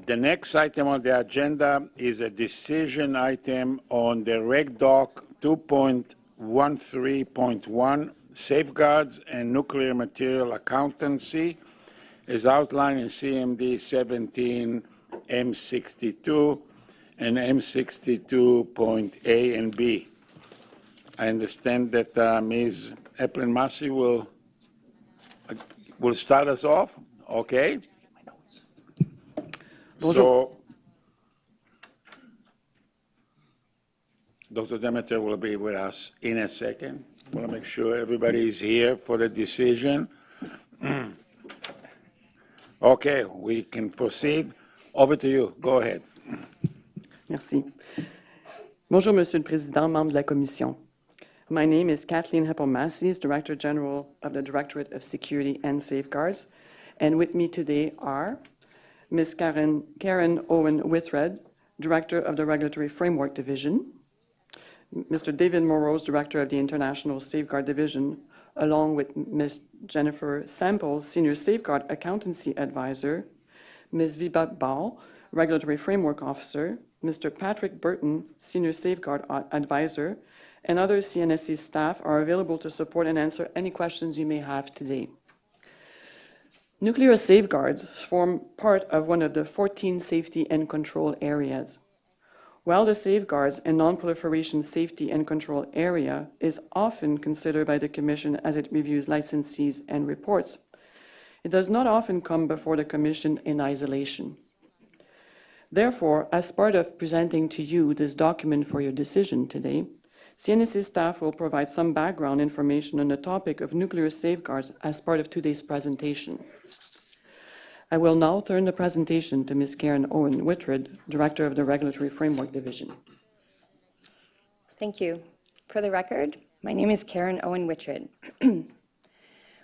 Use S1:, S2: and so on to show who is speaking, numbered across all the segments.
S1: The next item on the agenda is a decision item on the Reg Doc 2.13.1 Safeguards and Nuclear Material Accountancy, as outlined in CMD 17 M62 and M62.A and B. I understand that Ms. Eplin-Massey will start us off. Okay. So, Dr. Demeter will be with us in a second. I want to make sure everybody is here for the decision. Okay, we can proceed. Over to you. Go ahead.
S2: Merci. Bonjour, Monsieur le Président, membres de la Commission. My name is Kathleen Heppel-Massey, Director General of the Directorate of Security and Safeguards, and with me today are Ms. Karen Owen Whitford, Director of the Regulatory Framework Division, Mr. David Morose, Director of the International Safeguard Division, along with Ms. Jennifer Sample, Senior Safeguard Accountancy Advisor, Ms. Vibha Bal, Regulatory Framework Officer, Mr. Patrick Burton, Senior Safeguard Advisor, and other CNSC staff are available to support and answer any questions you may have today. Nuclear safeguards form part of one of the 14 safety and control areas. While the safeguards and non-proliferation safety and control area is often considered by the Commission as it reviews licensees and reports, it does not often come before the Commission in isolation. Therefore, as part of presenting to you this document for your decision today, CNSC staff will provide some background information on the topic of nuclear safeguards as part of today's presentation. I will now turn the presentation to Ms. Karen Owen Whitford, Director of the Regulatory Framework Division.
S3: Thank you. For the record, my name is Karen Owen Whitford.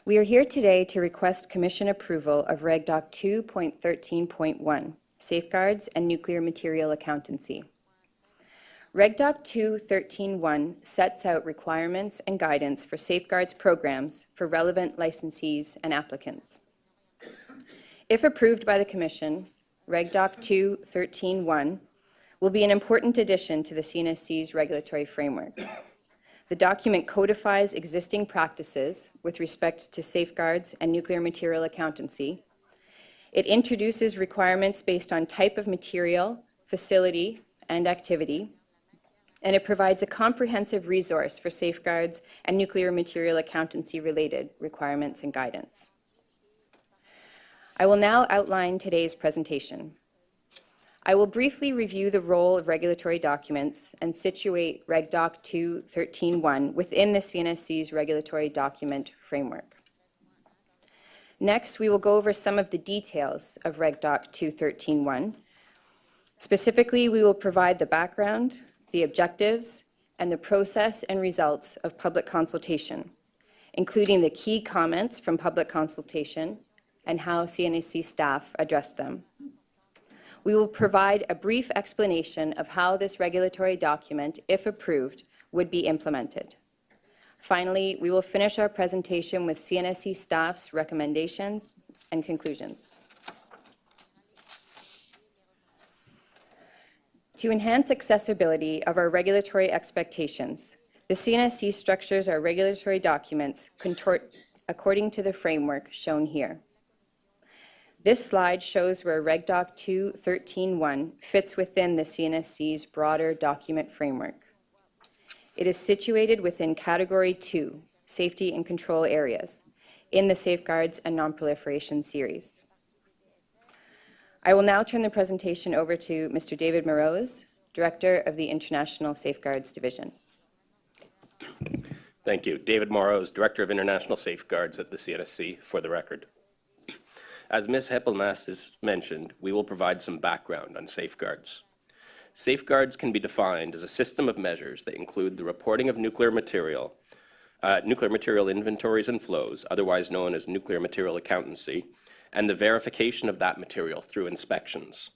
S3: We are here today to request Commission approval of Reg Doc-2.13.1, Safeguards and Nuclear Material Accountancy. Reg Doc-2.13.1 sets out requirements and guidance for safeguards programs for relevant licensees and applicants. If approved by the Commission, Reg Doc-2.13.1 will be an important addition to the CNSC's regulatory framework. The document codifies existing practices with respect to safeguards and nuclear material accountancy. It introduces requirements based on type of material, facility, and activity, and it provides a comprehensive resource for safeguards and nuclear material accountancy-related requirements and guidance. I will now outline today's presentation. I will briefly review the role of regulatory documents and situate Reg Doc-2.13.1 within the CNSC's regulatory document framework. Next, we will go over some of the details of Reg Doc-2.13.1. Specifically, we will provide the background, the objectives, and the process and results of public consultation, including the key comments from public consultation and how CNSC staff addressed them. We will provide a brief explanation of how this regulatory document, if approved, would be implemented. Finally, we will finish our presentation with CNSC staff's recommendations and conclusions. To enhance accessibility of our regulatory expectations, the CNSC structures our regulatory documents according to the framework shown here. This slide shows where Reg Doc-2.13.1 fits within the CNSC's broader document framework. It is situated within Category 2, Safety and Control Areas, in the Safeguards and Non-Proliferation series. I will now turn the presentation over to Mr. David Morose, Director of the International Safeguards Division.
S4: Thank you. David Morose, Director of International Safeguards at the CNSC, for the record. As Ms. Heppel-Massey mentioned, we will provide some background on safeguards. Safeguards can be defined as a system of measures that include the reporting of nuclear material inventories and flows, otherwise known as nuclear material accountancy, and the verification of that material through inspections.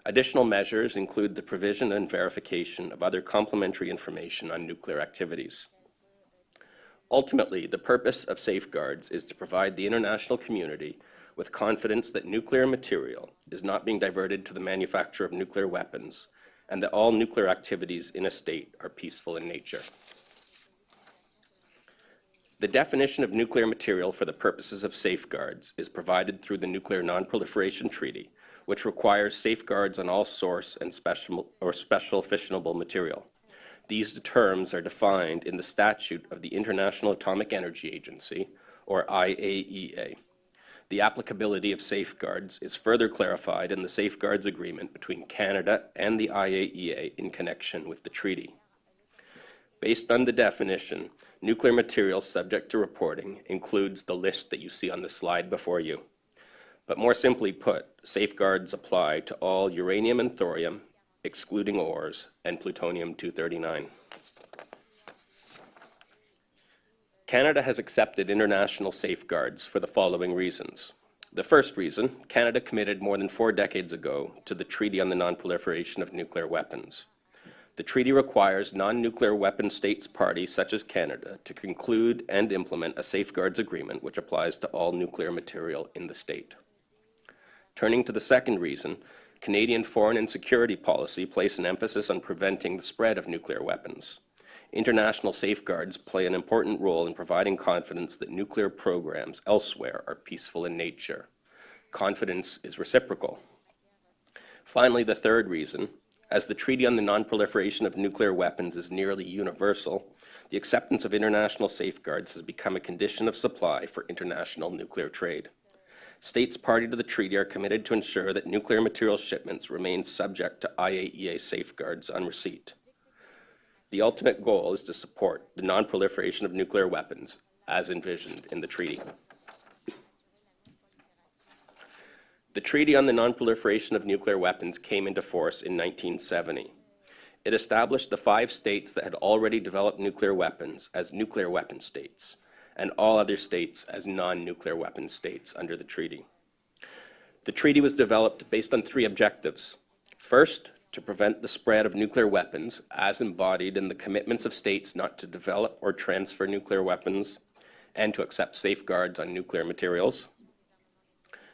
S4: Additional measures include the provision and verification of other complementary information on nuclear activities. Ultimately, the purpose of safeguards is to provide the international community with confidence that nuclear material is not being diverted to the manufacture of nuclear weapons, and that all nuclear activities in a state are peaceful in nature. The definition of nuclear material for the purposes of safeguards is provided through the Nuclear Non-Proliferation Treaty, which requires safeguards on all source and special fissionable material. These terms are defined in the statute of the International Atomic Energy Agency, or IAEA. The applicability of safeguards is further clarified in the Safeguards Agreement between Canada and the IAEA in connection with the treaty. Based on the definition, nuclear material subject to reporting includes the list that you see on the slide before you. But more simply put, safeguards apply to all uranium and thorium, excluding ores, and plutonium-239. Canada has accepted international safeguards for the following reasons. The first reason, Canada committed more than 4 decades ago to the Treaty on the Non-Proliferation of Nuclear Weapons. The treaty requires non-nuclear weapon states parties such as Canada to conclude and implement a safeguards agreement which applies to all nuclear material in the state. Turning to the second reason, Canadian foreign and security policy place an emphasis on preventing the spread of nuclear weapons. International safeguards play an important role in providing confidence that nuclear programs elsewhere are peaceful in nature. Confidence is reciprocal. Finally, the third reason, as the Treaty on the Non-Proliferation of Nuclear Weapons is nearly universal, the acceptance of international safeguards has become a condition of supply for international nuclear trade. States party to the treaty are committed to ensure that nuclear material shipments remain subject to IAEA safeguards on receipt. The ultimate goal is to support the non-proliferation of nuclear weapons as envisioned in the treaty. The Treaty on the Non-Proliferation of Nuclear Weapons came into force in 1970. It established the 5 states that had already developed nuclear weapons as nuclear weapon states, and all other states as non-nuclear weapon states under the treaty. The treaty was developed based on 3 objectives. First, to prevent the spread of nuclear weapons as embodied in the commitments of states not to develop or transfer nuclear weapons and to accept safeguards on nuclear materials.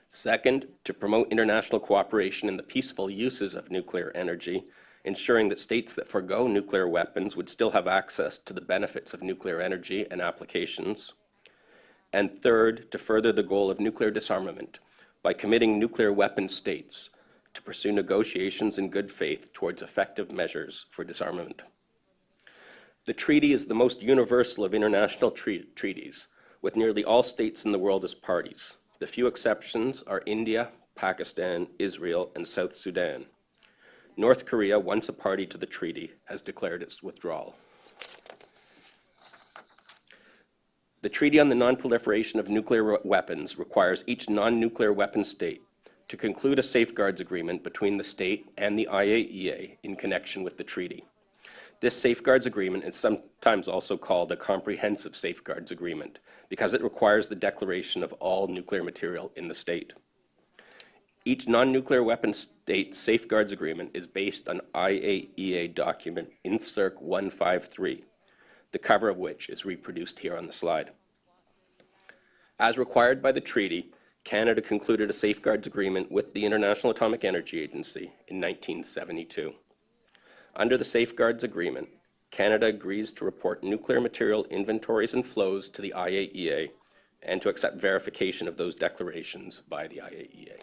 S4: Second, to promote international cooperation in the peaceful uses of nuclear energy, ensuring that states that forego nuclear weapons would still have access to the benefits of nuclear energy and applications. And third, to further the goal of nuclear disarmament by committing nuclear weapon states to pursue negotiations in good faith towards effective measures for disarmament. The treaty is the most universal of international treaties, with nearly all states in the world as parties. The few exceptions are India, Pakistan, Israel, and South Sudan. North Korea, once a party to the treaty, has declared its withdrawal. The Treaty on the Non-Proliferation of Nuclear Weapons requires each non-nuclear weapon state to conclude a safeguards agreement between the state and the IAEA in connection with the treaty. This safeguards agreement is sometimes also called a comprehensive safeguards agreement because it requires the declaration of all nuclear material in the state. Each non-nuclear weapon state safeguards agreement is based on IAEA document INFCIRC 153, the cover of which is reproduced here on the slide. As required by the treaty, Canada concluded a safeguards agreement with the International Atomic Energy Agency in 1972. Under the safeguards agreement, Canada agrees to report nuclear material inventories and flows to the IAEA and to accept verification of those declarations by the IAEA.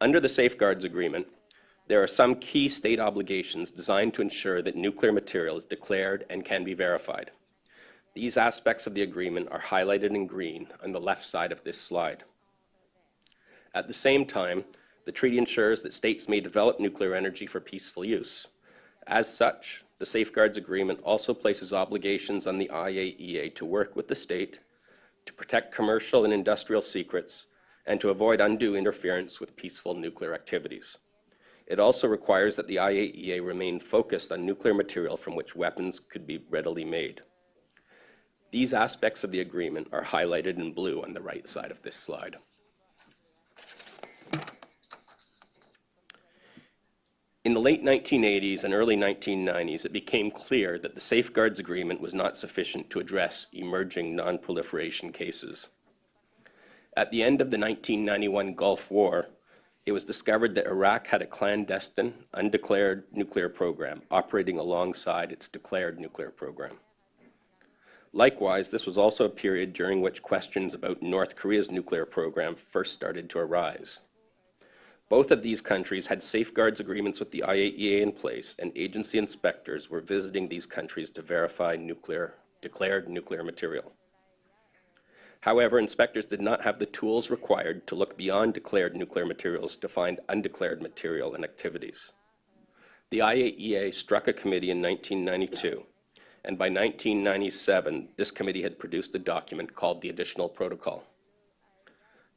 S4: Under the safeguards agreement, there are some key state obligations designed to ensure that nuclear material is declared and can be verified. These aspects of the agreement are highlighted in green on the left side of this slide. At the same time, the treaty ensures that states may develop nuclear energy for peaceful use. As such, the safeguards agreement also places obligations on the IAEA to work with the state, to protect commercial and industrial secrets, and to avoid undue interference with peaceful nuclear activities. It also requires that the IAEA remain focused on nuclear material from which weapons could be readily made. These aspects of the agreement are highlighted in blue on the right side of this slide. In the late 1980s and early 1990s, it became clear that the Safeguards Agreement was not sufficient to address emerging non-proliferation cases. At the end of the 1991 Gulf War, it was discovered that Iraq had a clandestine, undeclared nuclear program operating alongside its declared nuclear program. Likewise, this was also a period during which questions about North Korea's nuclear program first started to arise. Both of these countries had safeguards agreements with the IAEA in place, and agency inspectors were visiting these countries to verify declared nuclear material. However, inspectors did not have the tools required to look beyond declared nuclear materials to find undeclared material and activities. The IAEA struck a committee in 1992, and by 1997, this committee had produced a document called the Additional Protocol.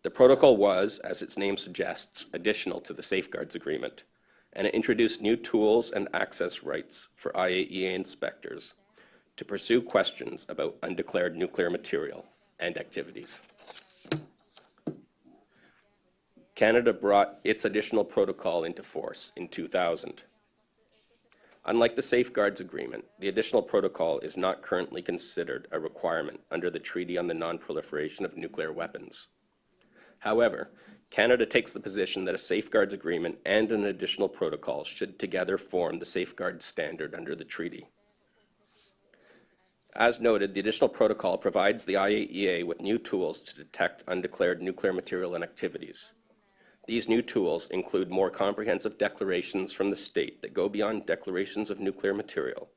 S4: The protocol was, as its name suggests, additional to the Safeguards Agreement, and it introduced new tools and access rights for IAEA inspectors to pursue questions about undeclared nuclear material and activities. Canada brought its additional protocol into force in 2000. Unlike the Safeguards Agreement, the additional protocol is not currently considered a requirement under the Treaty on the Non-Proliferation of Nuclear Weapons. However, Canada takes the position that a Safeguards Agreement and an additional protocol should together form the safeguard standard under the treaty. As noted, the additional protocol provides the IAEA with new tools to detect undeclared nuclear material and activities. These new tools include more comprehensive declarations from the state that go beyond declarations of nuclear material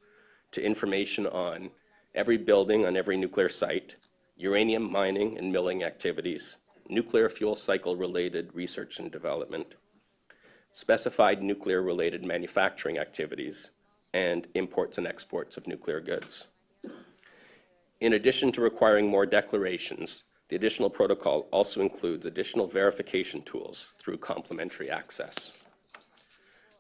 S4: to information on every building on every nuclear site, uranium mining and milling activities, nuclear fuel cycle-related research and development, specified nuclear-related manufacturing activities, and imports and exports of nuclear goods. In addition to requiring more declarations, the additional protocol also includes additional verification tools through complementary access.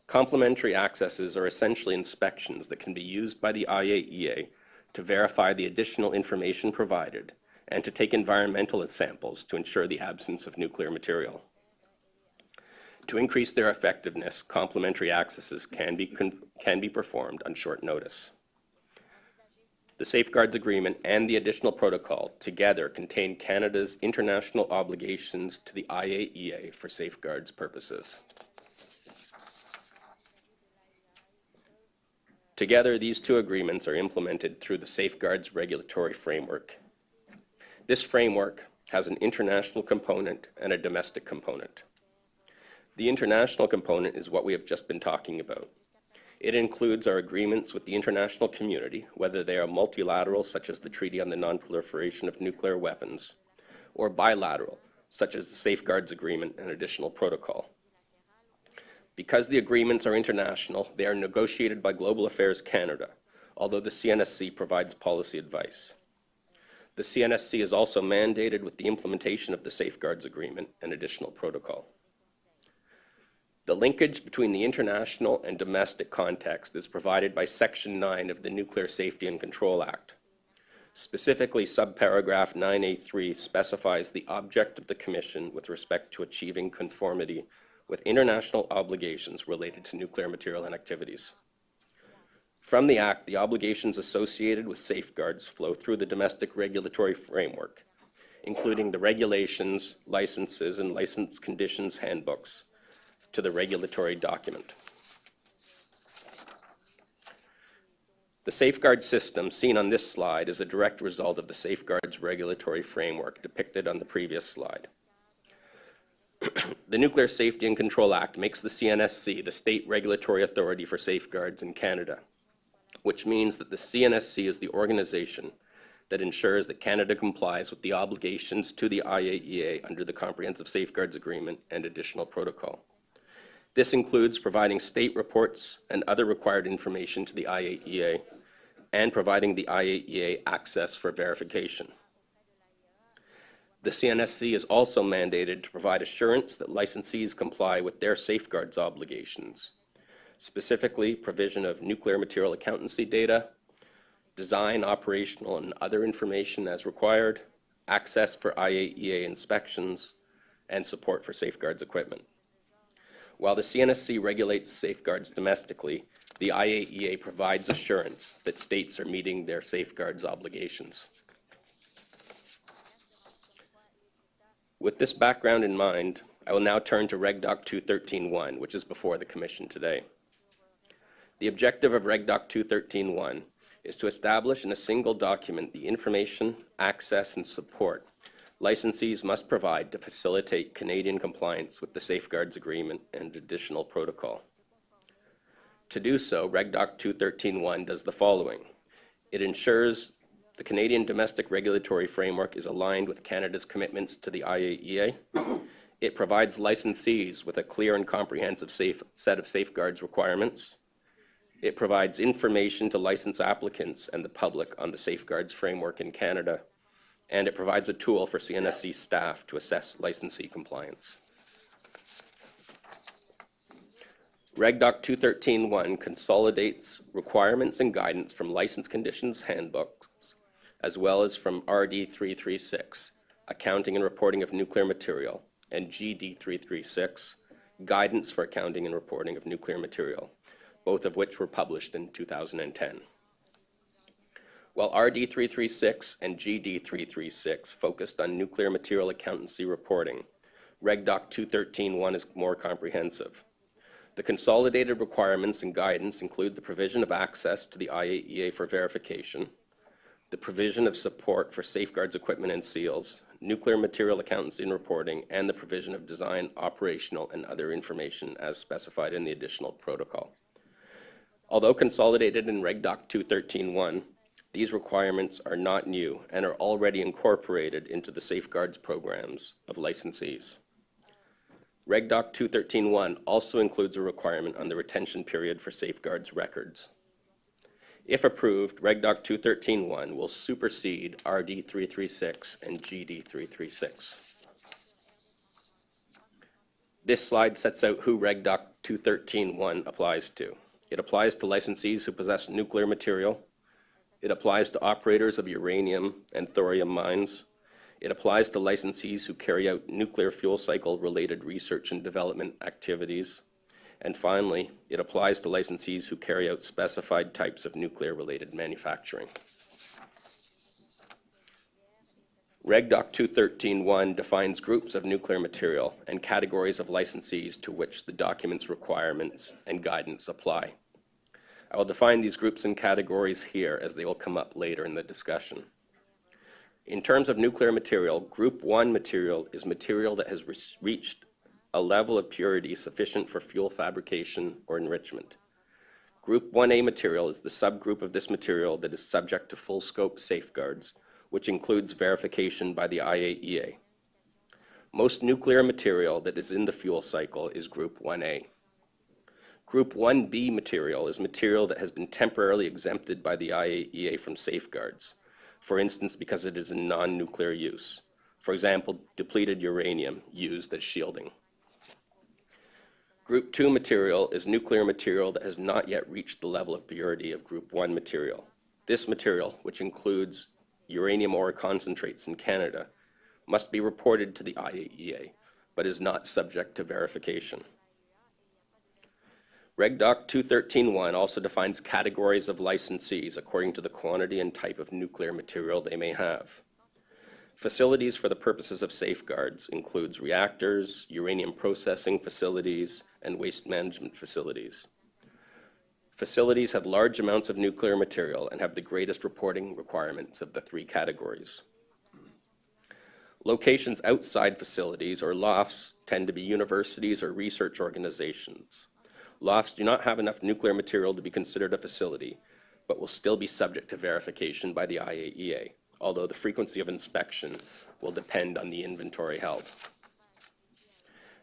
S4: Complementary accesses are essentially inspections that can be used by the IAEA to verify the additional information provided and to take environmental samples to ensure the absence of nuclear material. To increase their effectiveness, complementary accesses can be performed on short notice. The Safeguards Agreement and the additional protocol together contain Canada's international obligations to the IAEA for safeguards purposes. Together, these two agreements are implemented through the Safeguards Regulatory Framework. This framework has an international component and a domestic component. The international component is what we have just been talking about. It includes our agreements with the international community, whether they are multilateral, such as the Treaty on the Non-Proliferation of Nuclear Weapons, or bilateral, such as the Safeguards Agreement and Additional Protocol. Because the agreements are international, they are negotiated by Global Affairs Canada, although the CNSC provides policy advice. The CNSC is also mandated with the implementation of the Safeguards Agreement and Additional Protocol. The linkage between the international and domestic context is provided by Section 9 of the Nuclear Safety and Control Act. Specifically, subparagraph 9A3 specifies the object of the Commission with respect to achieving conformity with international obligations related to nuclear material and activities. From the Act, the obligations associated with safeguards flow through the domestic regulatory framework, including the regulations, licenses, and license conditions handbooks, to the regulatory document. The safeguard system seen on this slide is a direct result of the safeguards regulatory framework depicted on the previous slide. The Nuclear Safety and Control Act makes the CNSC the state regulatory authority for safeguards in Canada, which means that the CNSC is the organization that ensures that Canada complies with the obligations to the IAEA under the Comprehensive Safeguards Agreement and Additional Protocol. This includes providing state reports and other required information to the IAEA and providing the IAEA access for verification. The CNSC is also mandated to provide assurance that licensees comply with their safeguards obligations, specifically provision of nuclear material accountancy data, design, operational, and other information as required, access for IAEA inspections, and support for safeguards equipment. While the CNSC regulates safeguards domestically, the IAEA provides assurance that states are meeting their safeguards obligations. With this background in mind, I will now turn to Reg Doc-2.13.1, which is before the Commission today. The objective of Reg Doc-2.13.1 is to establish in a single document the information, access, and support licensees must provide to facilitate Canadian compliance with the Safeguards Agreement and additional protocol. To do so, Reg Doc-2.13.1 does the following. It ensures the Canadian domestic regulatory framework is aligned with Canada's commitments to the IAEA. It provides licensees with a clear and comprehensive set of safeguards requirements. It provides information to license applicants and the public on the safeguards framework in Canada. And it provides a tool for CNSC staff to assess licensee compliance. Reg Doc-2.13.1 consolidates requirements and guidance from License Conditions Handbooks, as well as from RD-336, Accounting and Reporting of Nuclear Material, and GD-336, Guidance for Accounting and Reporting of Nuclear Material, both of which were published in 2010. While RD-336 and GD-336 focused on nuclear material accountancy reporting, Reg Doc-2.13.1 is more comprehensive. The consolidated requirements and guidance include the provision of access to the IAEA for verification, the provision of support for safeguards equipment and seals, nuclear material accountancy and reporting, and the provision of design, operational, and other information as specified in the additional protocol. Although consolidated in Reg Doc-2.13.1, these requirements are not new and are already incorporated into the safeguards programs of licensees. Reg Doc-2.13.1 also includes a requirement on the retention period for safeguards records. If approved, Reg Doc-2.13.1 will supersede RD-336 and GD-336. This slide sets out who Reg Doc-2.13.1 applies to. It applies to licensees who possess nuclear material. It applies to operators of uranium and thorium mines. It applies to licensees who carry out nuclear fuel cycle related research and development activities. And finally, it applies to licensees who carry out specified types of nuclear related manufacturing. Reg Doc-2.13.1 defines groups of nuclear material and categories of licensees to which the document's requirements and guidance apply. I will define these groups and categories here as they will come up later in the discussion. In terms of nuclear material, Group 1 material is material that has reached a level of purity sufficient for fuel fabrication or enrichment. Group 1A material is the subgroup of this material that is subject to full scope safeguards, which includes verification by the IAEA. Most nuclear material that is in the fuel cycle is Group 1A. Group 1B material is material that has been temporarily exempted by the IAEA from safeguards, for instance, because it is in non-nuclear use. For example, depleted uranium used as shielding. Group 2 material is nuclear material that has not yet reached the level of purity of Group 1 material. This material, which includes uranium ore concentrates in Canada, must be reported to the IAEA, but is not subject to verification. Reg Doc-2.13.1 also defines categories of licensees according to the quantity and type of nuclear material they may have. Facilities for the purposes of safeguards includes reactors, uranium processing facilities, and waste management facilities. Facilities have large amounts of nuclear material and have the greatest reporting requirements of the three categories. Locations outside facilities or lofts tend to be universities or research organizations. Lofts do not have enough nuclear material to be considered a facility, but will still be subject to verification by the IAEA, although the frequency of inspection will depend on the inventory held.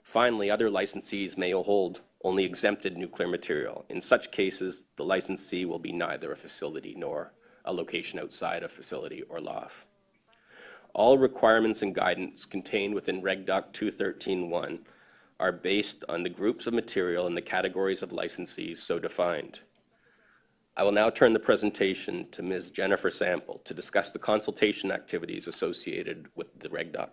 S4: Finally, other licensees may hold only exempted nuclear material. In such cases, the licensee will be neither a facility nor a location outside a facility or loft. All requirements and guidance contained within Reg Doc-2.13.1 are based on the groups of material and the categories of licensees so defined. I will now turn the presentation to Ms. Jennifer Sample to discuss the consultation activities associated with the Reg Doc.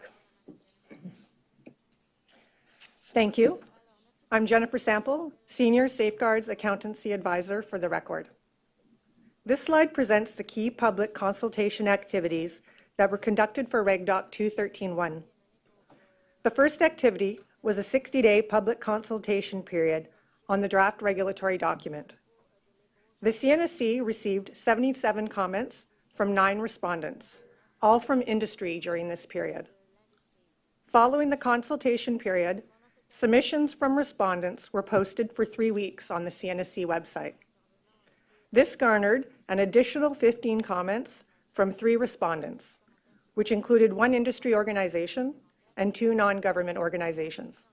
S5: Thank you. I'm Jennifer Sample, Senior Safeguards Accountancy Advisor for the record. This slide presents the key public consultation activities that were conducted for Reg Doc-2.13.1. The first activity was a 60-day public consultation period on the draft regulatory document. The CNSC received 77 comments from 9 respondents, all from industry during this period. Following the consultation period, submissions from respondents were posted for 3 weeks on the CNSC website. This garnered an additional 15 comments from 3 respondents, which included 1 industry organization and 2 non-government organizations.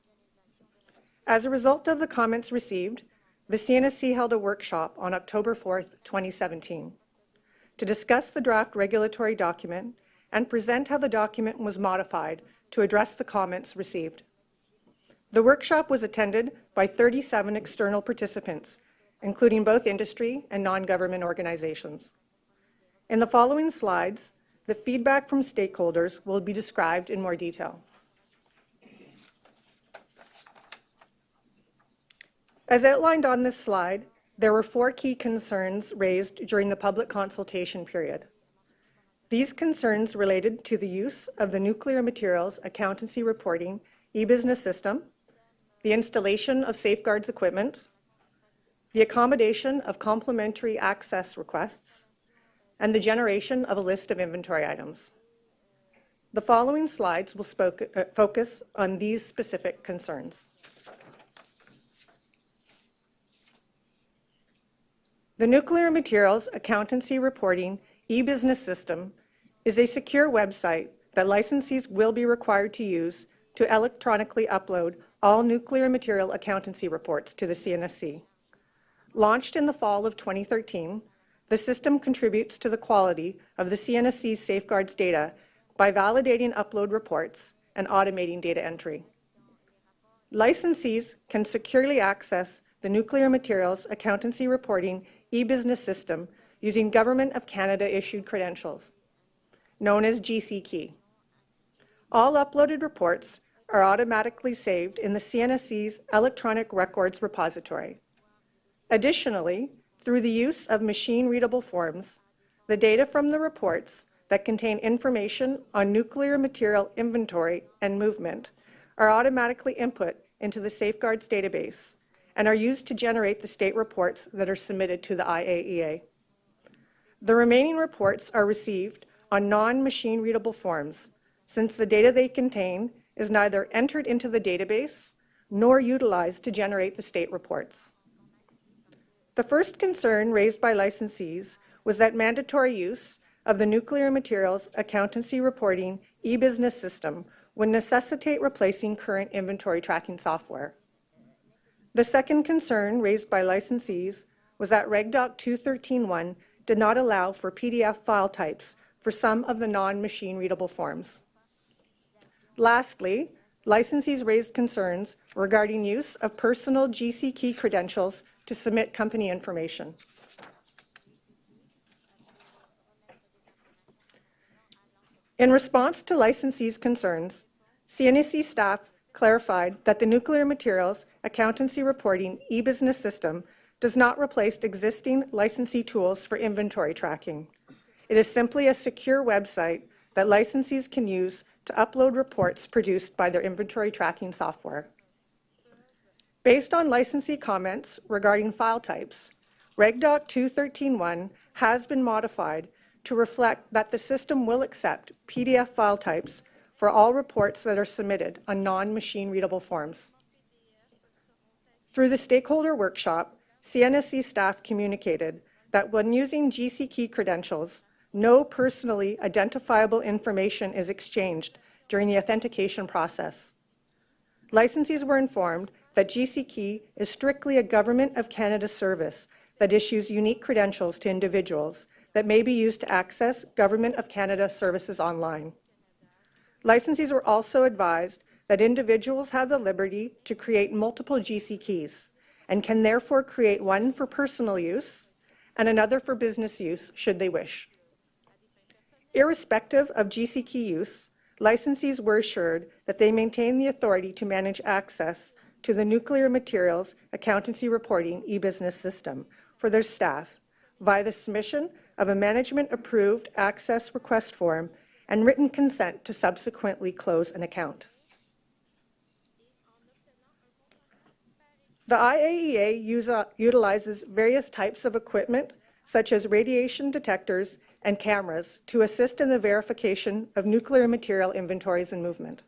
S5: As a result of the comments received, the CNSC held a workshop on October 4th, 2017, to discuss the draft regulatory document and present how the document was modified to address the comments received. The workshop was attended by 37 external participants, including both industry and non-government organizations. In the following slides, the feedback from stakeholders will be described in more detail. As outlined on this slide, there were 4 key concerns raised during the public consultation period. These concerns related to the use of the Nuclear Materials Accountancy Reporting e-business system, the installation of safeguards equipment, the accommodation of complementary access requests, and the generation of a list of inventory items. The following slides will focus on these specific concerns. The Nuclear Materials Accountancy Reporting e-business system is a secure website that licensees will be required to use to electronically upload all nuclear material accountancy reports to the CNSC. Launched in the fall of 2013, the system contributes to the quality of the CNSC's safeguards data by validating upload reports and automating data entry. Licensees can securely access the Nuclear Materials Accountancy Reporting e-business system using Government of Canada issued credentials, known as GC Key. All uploaded reports are automatically saved in the CNSC's electronic records repository. Additionally, through the use of machine-readable forms, the data from the reports that contain information on nuclear material inventory and movement are automatically input into the safeguards database and are used to generate the state reports that are submitted to the IAEA. The remaining reports are received on non-machine readable forms, since the data they contain is neither entered into the database nor utilized to generate the state reports. The first concern raised by licensees was that mandatory use of the Nuclear Materials Accountancy Reporting e-business system would necessitate replacing current inventory tracking software. The second concern raised by licensees was that Reg Doc-2.13.1 did not allow for PDF file types for some of the non-machine readable forms. Lastly, licensees raised concerns regarding use of personal GC Key credentials to submit company information. In response to licensees' concerns, CNSC staff clarified that the Nuclear Materials Accountancy Reporting e-business system does not replace existing licensee tools for inventory tracking. It is simply a secure website that licensees can use to upload reports produced by their inventory tracking software. Based on licensee comments regarding file types, Reg Doc-2.13.1 has been modified to reflect that the system will accept PDF file types for all reports that are submitted on non-machine readable forms. Through the stakeholder workshop, CNSC staff communicated that when using GC Key credentials, no personally identifiable information is exchanged during the authentication process. Licensees were informed that GC Key is strictly a Government of Canada service that issues unique credentials to individuals that may be used to access Government of Canada services online. Licensees were also advised that individuals have the liberty to create multiple GC Keys and can therefore create one for personal use and another for business use should they wish. Irrespective of GC Key use, licensees were assured that they maintain the authority to manage access to the Nuclear Materials Accountancy Reporting e-business system for their staff via the submission of a management-approved access request form and written consent to subsequently close an account. The IAEA utilizes various types of equipment, such as radiation detectors and cameras, to assist in the verification of nuclear material inventories and movement.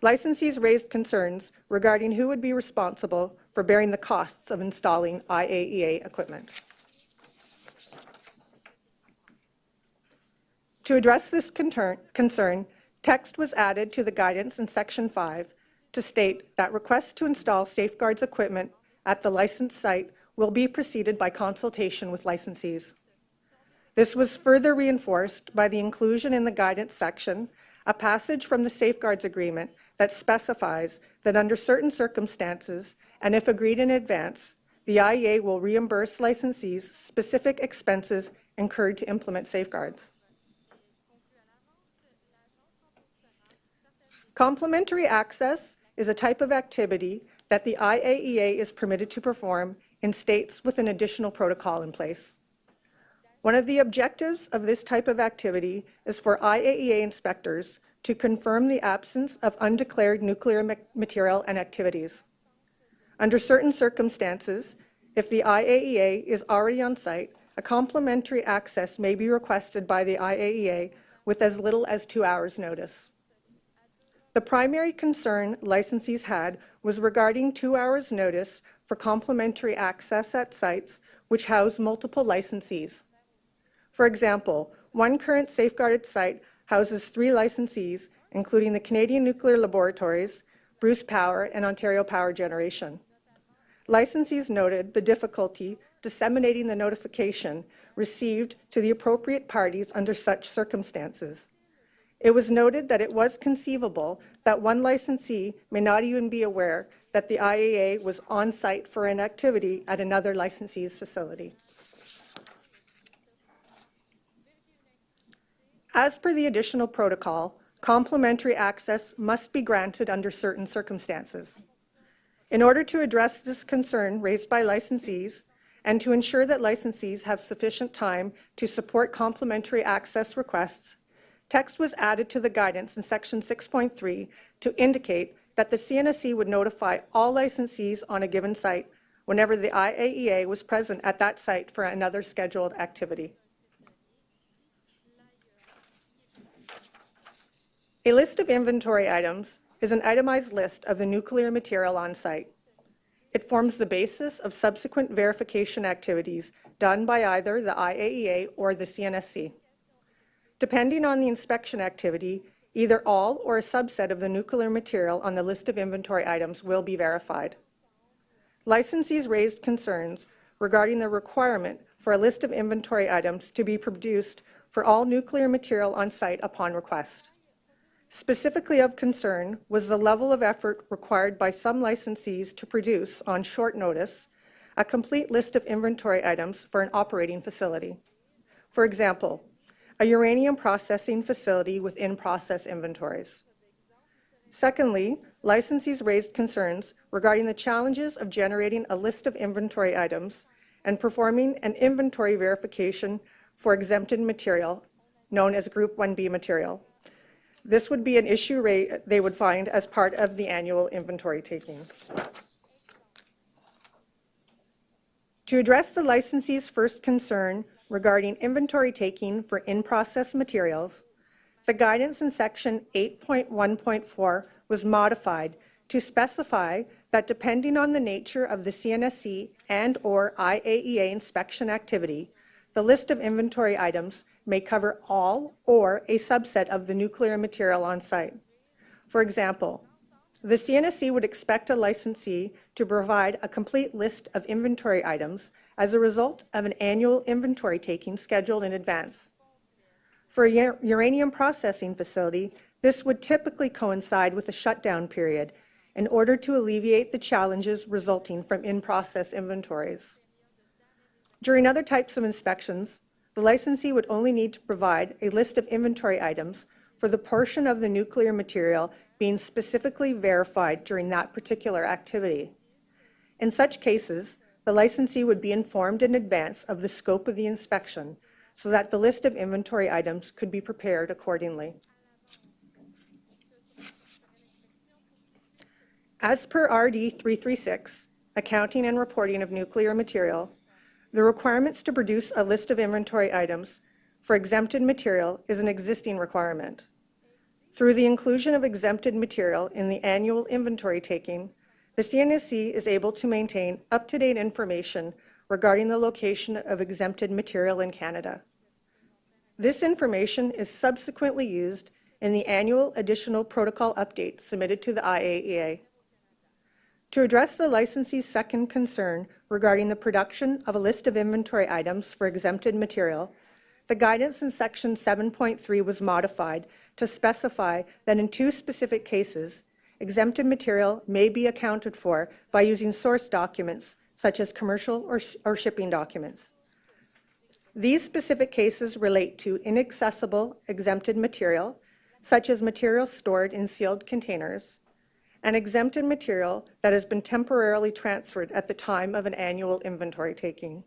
S5: Licensees raised concerns regarding who would be responsible for bearing the costs of installing IAEA equipment. To address this concern, text was added to the guidance in Section 5 to state that requests to install safeguards equipment at the licensed site will be preceded by consultation with licensees. This was further reinforced by the inclusion in the guidance section a passage from the Safeguards Agreement that specifies that under certain circumstances, and if agreed in advance, the IEA will reimburse licensees specific expenses incurred to implement safeguards. Complementary access is a type of activity that the IAEA is permitted to perform in states with an additional protocol in place. One of the objectives of this type of activity is for IAEA inspectors to confirm the absence of undeclared nuclear material and activities. Under certain circumstances, if the IAEA is already on site, a complementary access may be requested by the IAEA with as little as 2 hours' notice. The primary concern licensees had was regarding 2 hours' notice for complementary access at sites which house multiple licensees. For example, one current safeguarded site houses 3 licensees, including the Canadian Nuclear Laboratories, Bruce Power, and Ontario Power Generation. Licensees noted the difficulty disseminating the notification received to the appropriate parties under such circumstances. It was noted that it was conceivable that one licensee may not even be aware that the IAEA was on site for an activity at another licensee's facility. As per the additional protocol, complementary access must be granted under certain circumstances. In order to address this concern raised by licensees and to ensure that licensees have sufficient time to support complementary access requests, text was added to the guidance in Section 6.3 to indicate that the CNSC would notify all licensees on a given site whenever the IAEA was present at that site for another scheduled activity. A list of inventory items is an itemized list of the nuclear material on site. It forms the basis of subsequent verification activities done by either the IAEA or the CNSC. Depending on the inspection activity, either all or a subset of the nuclear material on the list of inventory items will be verified. Licensees raised concerns regarding the requirement for a list of inventory items to be produced for all nuclear material on site upon request. Specifically of concern was the level of effort required by some licensees to produce, on short notice, a complete list of inventory items for an operating facility. For example, a uranium processing facility with in-process inventories. Secondly, licensees raised concerns regarding the challenges of generating a list of inventory items and performing an inventory verification for exempted material, known as Group 1B material. This would be an issue they would find as part of the annual inventory taking. To address the licensee's first concern regarding inventory taking for in-process materials, the guidance in Section 8.1.4 was modified to specify that depending on the nature of the CNSC and/or IAEA inspection activity, the list of inventory items may cover all or a subset of the nuclear material on site. For example, the CNSC would expect a licensee to provide a complete list of inventory items as a result of an annual inventory taking scheduled in advance. For a uranium processing facility, this would typically coincide with a shutdown period in order to alleviate the challenges resulting from in-process inventories. During other types of inspections, the licensee would only need to provide a list of inventory items for the portion of the nuclear material being specifically verified during that particular activity. In such cases, the licensee would be informed in advance of the scope of the inspection so that the list of inventory items could be prepared accordingly. As per RD 336, Accounting and Reporting of Nuclear Material, the requirements to produce a list of inventory items for exempted material is an existing requirement. Through the inclusion of exempted material in the annual inventory taking, the CNSC is able to maintain up-to-date information regarding the location of exempted material in Canada. This information is subsequently used in the annual additional protocol update submitted to the IAEA. To address the licensee's second concern regarding the production of a list of inventory items for exempted material, the guidance in Section 7.3 was modified to specify that in 2 specific cases, exempted material may be accounted for by using source documents such as commercial or shipping documents. These specific cases relate to inaccessible exempted material, such as material stored in sealed containers, and exempted material that has been temporarily transferred at the time of an annual inventory taking,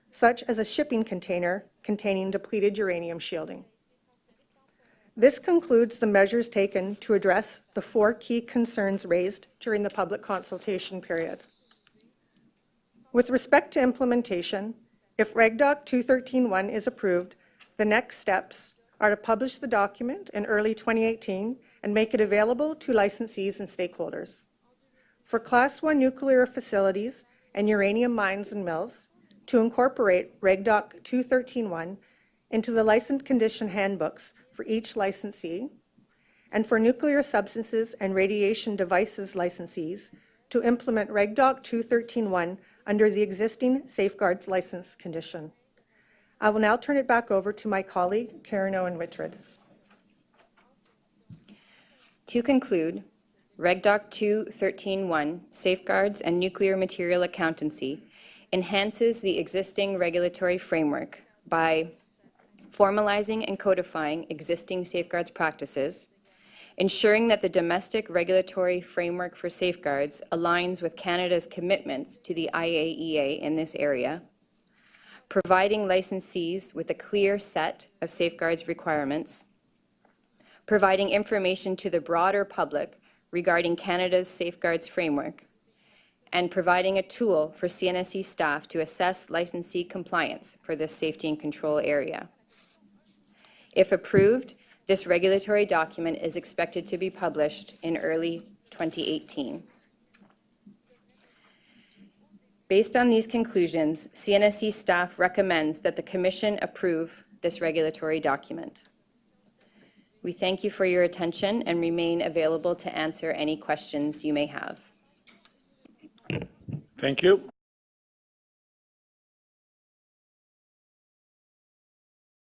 S5: such as a shipping container containing depleted uranium shielding. This concludes the measures taken to address the 4 key concerns raised during the public consultation period. With respect to implementation, if Reg Doc-2.13.1 is approved, the next steps are to publish the document in early 2018 and make it available to licensees and stakeholders. For Class 1 nuclear facilities and uranium mines and mills, to incorporate Reg Doc-2.13.1 into the license condition handbooks for each licensee, and for nuclear substances and radiation devices licensees to implement Reg Doc-2.13.1 under the existing safeguards license condition. I will now turn it back over to my colleague, Karen Owen Whitford.
S3: To conclude, Reg Doc-2.13.1, Safeguards and Nuclear Material Accountancy, enhances the existing regulatory framework by formalizing and codifying existing safeguards practices, ensuring that the domestic regulatory framework for safeguards aligns with Canada's commitments to the IAEA in this area, providing licensees with a clear set of safeguards requirements, providing information to the broader public regarding Canada's safeguards framework, and providing a tool for CNSC staff to assess licensee compliance for this safety and control area. If approved, this regulatory document is expected to be published in early 2018. Based on these conclusions, CNSC staff recommends that the Commission approve this regulatory document. We thank you for your attention and remain available to answer any questions you may have.
S1: Thank you.